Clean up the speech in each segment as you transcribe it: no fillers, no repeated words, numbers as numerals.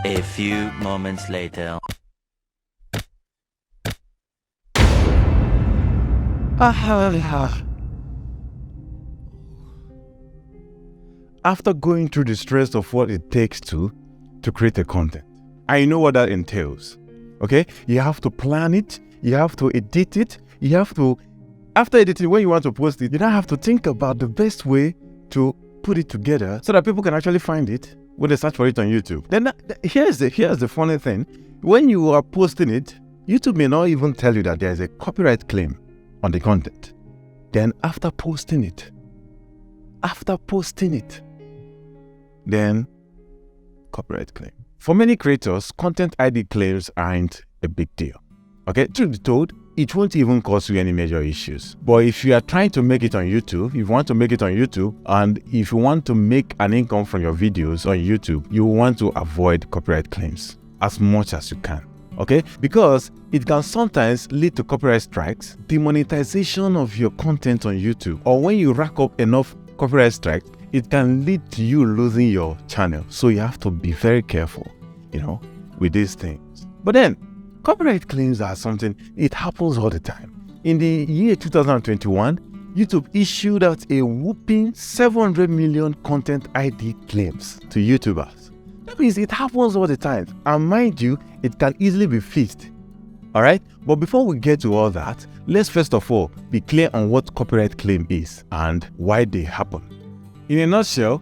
A few moments later. After going through the stress of what it takes to create a content, I know what that entails. Okay, you have to plan it, you have to edit it, you have to, after editing, when you want to post it, you now have to think about the best way to put it together so that people can actually find it when they search for it on YouTube. Then here's the funny thing. When you are posting it, YouTube may not even tell you that there is a copyright claim on the content. Then after posting it, then copyright claim. For many creators, content ID claims aren't a big deal. Okay, truth be told, it won't even cause you any major issues. But if you are trying to make it on YouTube, if you want to make it on YouTube, and if you want to make an income from your videos on YouTube, you want to avoid copyright claims as much as you can. Okay, because it can sometimes lead to copyright strikes, demonetization of your content on YouTube, or when you rack up enough copyright strikes, it can lead to you losing your channel. So you have to be very careful, with these things. But then, copyright claims are something, it happens all the time. In the year 2021, YouTube issued out a whopping 700 million content ID claims to YouTubers. That means it happens all the time. And mind you, it can easily be fixed. Alright? But before we get to all that, let's first of all be clear on what copyright claim is and why they happen. In a nutshell,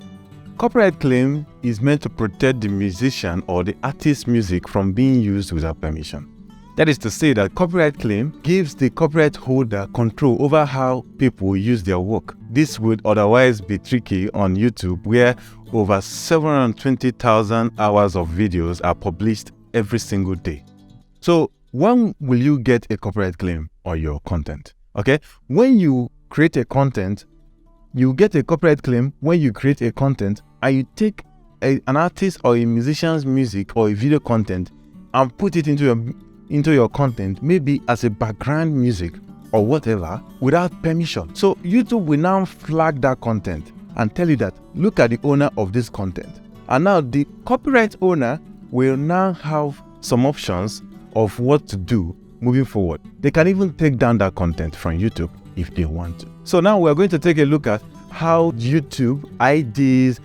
copyright claim is meant to protect the musician or the artist's music from being used without permission. That is to say that copyright claim gives the copyright holder control over how people use their work. This would otherwise be tricky on YouTube, where over 720,000 hours of videos are published every single day. So when will you get a copyright claim on your content? Okay, when you create a content, you get a copyright claim when you create a content and you take an artist or a musician's music or a video content and put it into your content, maybe as a background music or whatever, without permission. So YouTube will now flag that content and tell you that, look at the owner of this content. And now the copyright owner will now have some options of what to do moving forward. They can even take down that content from YouTube if they want to. So now we're going to take a look at how YouTube IDs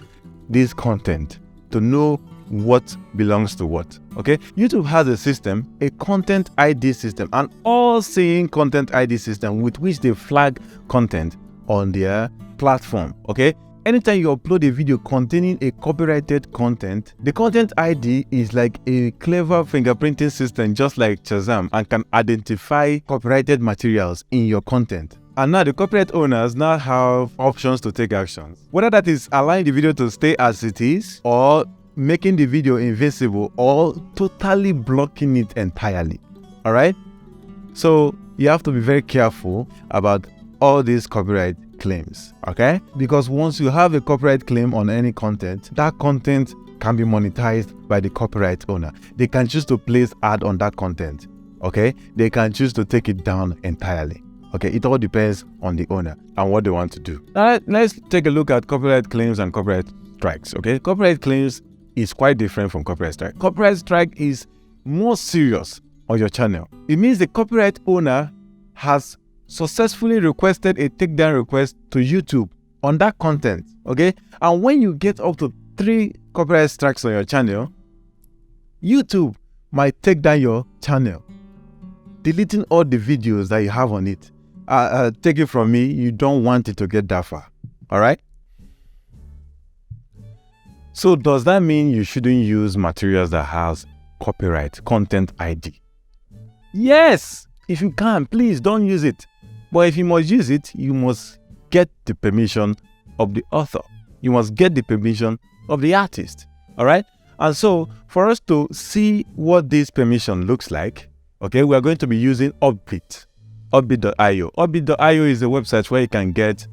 this content to know what belongs to what. Okay, YouTube has a system, a content ID system, an all-seeing content ID system with which they flag content on their platform. Okay, anytime you upload a video containing a copyrighted content, the content ID is like a clever fingerprinting system, just like Shazam, and can identify copyrighted materials in your content. And now the copyright owners now have options to take actions. Whether that is allowing the video to stay as it is, or making the video invisible, or totally blocking it entirely. Alright? So you have to be very careful about all these copyright claims. Okay? Because once you have a copyright claim on any content, that content can be monetized by the copyright owner. They can choose to place ad on that content. Okay? They can choose to take it down entirely. Okay, it all depends on the owner and what they want to do. Now, let's take a look at copyright claims and copyright strikes. Okay, copyright claims is quite different from copyright strike. Copyright strike is more serious on your channel. It means the copyright owner has successfully requested a takedown request to YouTube on that content. Okay, and when you get up to 3 copyright strikes on your channel, YouTube might take down your channel, deleting all the videos that you have on it. Take it from me, you don't want it to get that far. Alright? So does that mean you shouldn't use materials that has copyright content ID? Yes! If you can, please don't use it. But if you must use it, you must get the permission of the author. You must get the permission of the artist. Alright? And so for us to see what this permission looks like, okay, we are going to be using Upbeat.io. Upbeat.io is a website where you can get,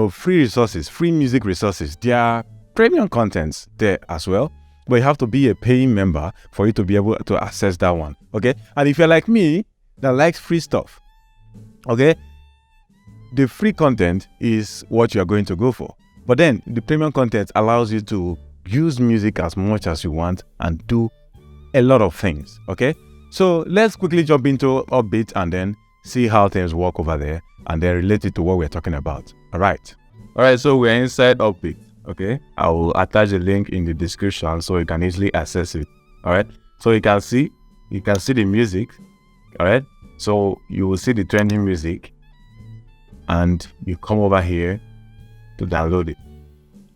free resources, free music resources. There are premium contents there as well, but you have to be a paying member for you to be able to access that one. Okay, and if you're like me that likes free stuff, okay, the free content is what you are going to go for. But then the premium content allows you to use music as much as you want and do a lot of things. Okay, so let's quickly jump into UPPBEAT and then see how things work over there and then relate it to what we're talking about. All right, so we're inside UPPBEAT. Okay, I will attach a link in the description so you can easily access it. All right, so you can see the music. All right, so you will see the trending music and you come over here to download it.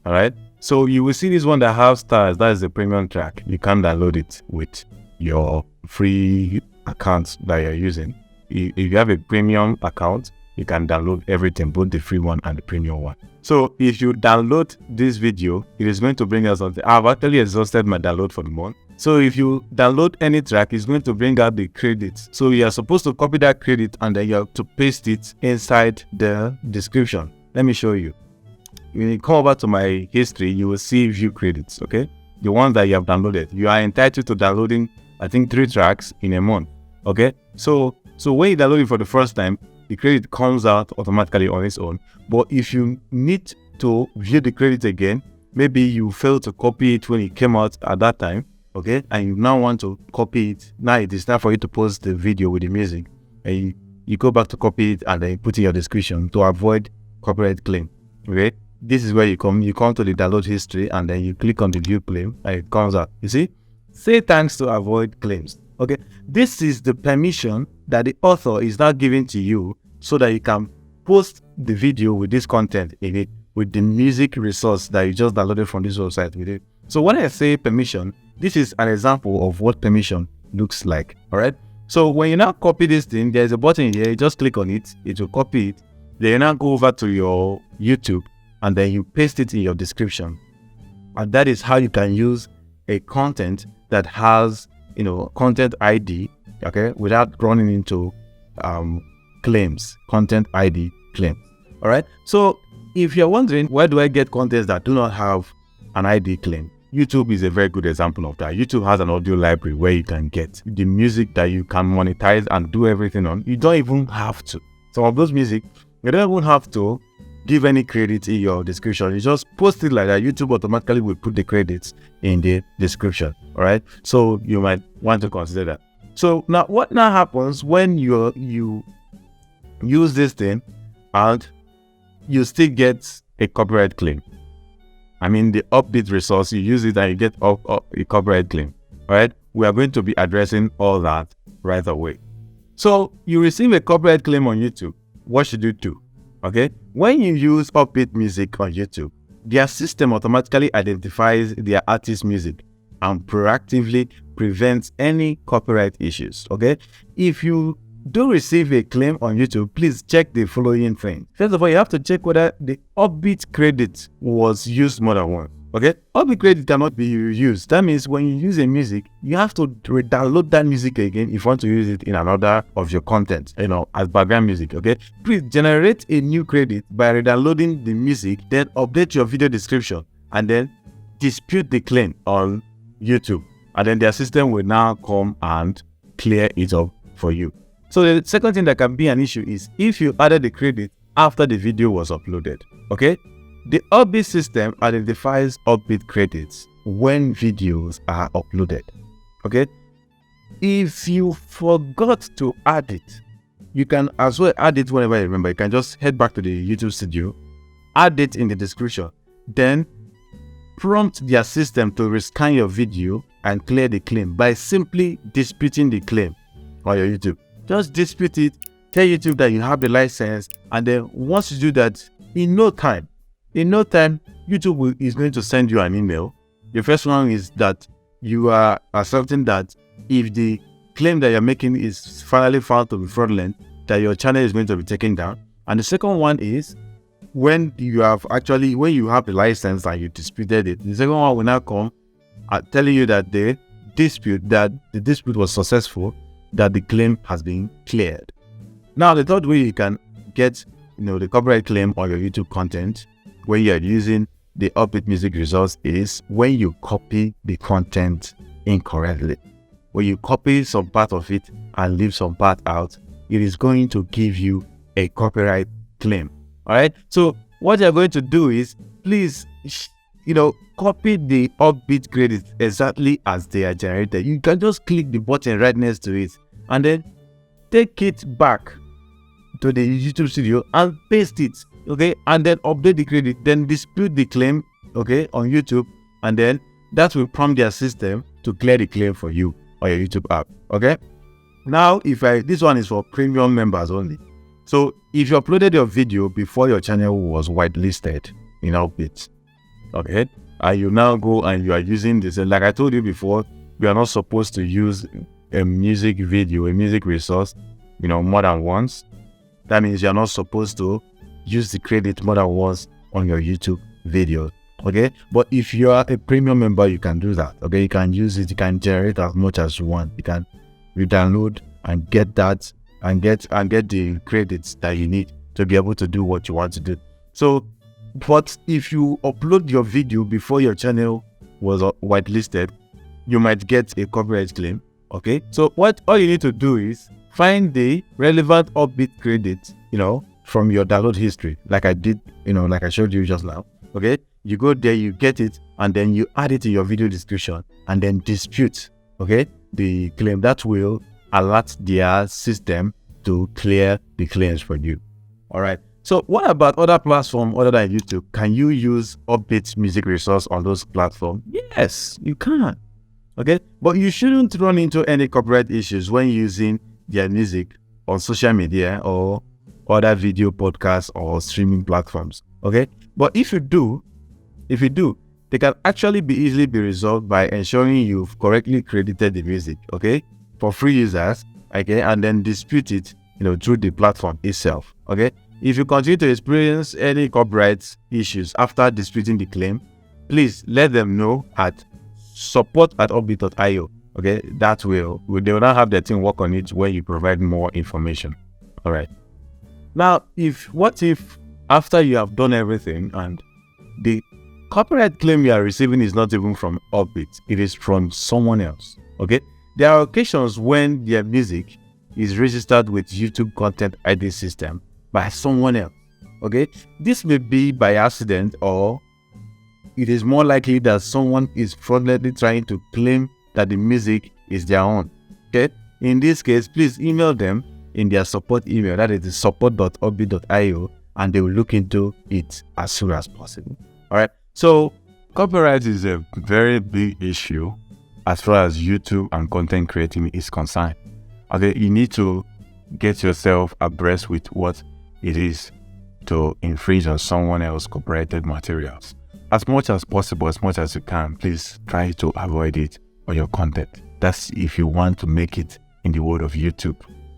All right, so you will see this one that has stars. That is the premium track. You can download it with your free account that you're using. If you have a premium account, you can download everything, both the free one and the premium one. So if you download this video, it is going to bring us something. I've actually exhausted my download for the month. So if you download any track, it's going to bring out the credits. So you are supposed to copy that credit and then you have to paste it inside the description. Let me show you. When you come over to my history, you will see view credits, okay? The ones that you have downloaded. You are entitled to downloading, I think, 3 tracks in a month, okay? So when you download it for the first time, the credit comes out automatically on its own. But if you need to view the credit again, maybe you failed to copy it when it came out at that time, okay? And you now want to copy it. Now it is time for you to post the video with the music. And you go back to copy it and then you put in your description to avoid copyright claim, okay? This is where you come to the download history and then you click on the view claim and it comes out. You see? Say thanks to avoid claims. Okay, this is the permission that the author is now giving to you so that you can post the video with this content in it, with the music resource that you just downloaded from this website with it. So when I say permission, this is an example of what permission looks like. All right. So when you now copy this thing, there's a button here. You just click on it. It will copy it. Then you now go over to your YouTube and then you paste it in your description. And that is how you can use a content that has, content ID, okay, without running into claims, content ID claim. All right. So if you're wondering, where do I get contents that do not have an ID claim? YouTube is a very good example of that. YouTube has an audio library where you can get the music that you can monetize and do everything on. You don't even have to. Some of those music, you don't even have to give any credit in your description. You just post it like that. YouTube automatically will put the credits in the description. All right. So you might want to consider that. So now what now happens when you use this thing and you still get a copyright claim? I mean, the UPPBEAT resource, you use it and you get a copyright claim. All right. We are going to be addressing all that right away. So you receive a copyright claim on YouTube. What should you do? Okay, when you use UPPBEAT music on YouTube, their system automatically identifies their artist music and proactively prevents any copyright issues. Okay, if you do receive a claim on YouTube, please check the following thing. First of all, you have to check whether the UPPBEAT credit was used more than once. Okay, UPPBEAT credit cannot be reused. That means when you use a music, you have to re-download that music again if you want to use it in another of your content, as background music. Okay, please generate a new credit by re-downloading the music, then update your video description, and then dispute the claim on YouTube, and then their system will now come and clear it up for you. So the second thing that can be an issue is if you added the credit after the video was uploaded. Okay. The UPPBEAT system identifies UPPBEAT credits when videos are uploaded. Okay, if you forgot to add it, you can as well add it whenever you remember. You can just head back to the YouTube studio, add it in the description, then prompt their system to rescan your video and clear the claim by simply disputing the claim on your YouTube. Just dispute it, tell YouTube that you have the license, and then once you do that, in no time, YouTube is going to send you an email. The first one is that you are accepting that if the claim that you're making is finally found to be fraudulent, that your channel is going to be taken down. And the second one is when you have the license and you disputed it, the second one will now come telling you that the dispute was successful, that the claim has been cleared. Now, the third way you can get the copyright claim on your YouTube content when you are using the UPPBEAT music resource is when you copy the content incorrectly. When you copy some part of it and leave some part out, it is going to give you a copyright claim. All right. So what you're going to do is, please copy the upbeat credits exactly as they are generated. You can just click the button right next to it and then take it back to the YouTube studio and paste it, okay, and then update the credit, then dispute the claim, okay, on YouTube, and then that will prompt their system to clear the claim for you on your YouTube app, okay. Now, this one is for premium members only. So if you uploaded your video before your channel was whitelisted in Upbeat, okay, and you now go and you are using this, like I told you before, we are not supposed to use a music video, a music resource, more than once. That means you're not supposed to use the credit more than once on your YouTube video, okay? But if you are a premium member, you can do that, okay? You can use it, you can generate as much as you want. You can re-download and get that and get the credits that you need to be able to do what you want to do. So, but if you upload your video before your channel was whitelisted, you might get a copyright claim, okay? So all you need to do is find the relevant Upbeat credits, from your download history, like I did, like I showed you just now, okay? You go there, you get it, and then you add it to your video description, and then dispute, okay, the claim. That will alert their system to clear the claims for you. All right. So what about other platforms other than YouTube? Can you use Upbeat music resource on those platforms? Yes, you can. Okay, but you shouldn't run into any copyright issues when using their music on social media or other video podcasts or streaming platforms. Okay, but if you do, they can actually easily be resolved by ensuring you've correctly credited the music, okay, for free users, okay, and then dispute it, through the platform itself, okay. If you continue to experience any copyright issues after disputing the claim, please let them know at support@upbeat.io, okay. That they will now have their team work on it when you provide more information. All right. Now, what if after you have done everything and the copyright claim you are receiving is not even from Upbeat, it is from someone else, okay? There are occasions when their music is registered with YouTube Content ID system by someone else, okay? This may be by accident, or it is more likely that someone is fraudulently trying to claim that the music is their own, okay? In this case, please email them in their support email, that is support.upbeat.io, and they will look into it as soon as possible. All right. So copyright is a very big issue as far as YouTube and content creating is concerned. Okay, you need to get yourself abreast with what it is to infringe on someone else's copyrighted materials. As much as possible, as much as you can, please try to avoid it on your content. That's if you want to make it in the world of YouTube.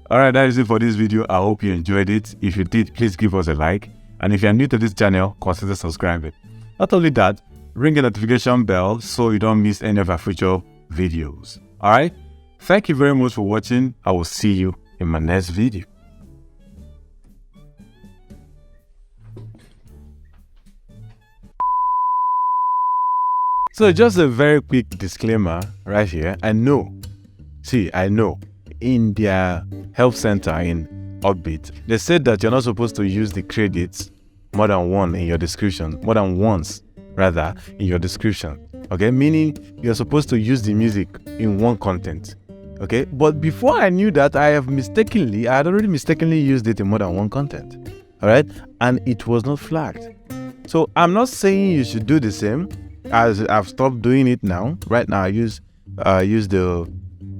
Alright, that is it for this video. I hope you enjoyed it. If you did, please give us a like. And if you are new to this channel, consider subscribing. Not only that, ring the notification bell so you don't miss any of our future videos. Alright, thank you very much for watching. I will see you in my next video. So just a very quick disclaimer right here. I know in their help center in Upbeat, they said that you're not supposed to use the credits more than once in your description, in your description, okay? Meaning you're supposed to use the music in one content, okay? But before I knew that, I had already mistakenly used it in more than one content, all right? And it was not flagged. So I'm not saying you should do the same, as I've stopped doing it now. Right now, I use the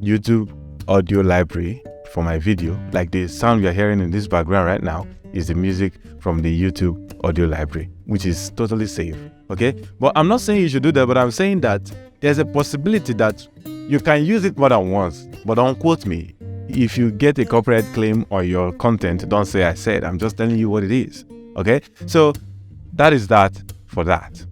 YouTube audio library for my video. Like the sound you're hearing in this background right now is the music from the YouTube audio library, which is totally safe, okay? But I'm not saying you should do that, but I'm saying that there's a possibility that you can use it more than once. But don't quote me. If you get a copyright claim on your content, don't say I said. I'm just telling you what it is, okay? So that is that for that.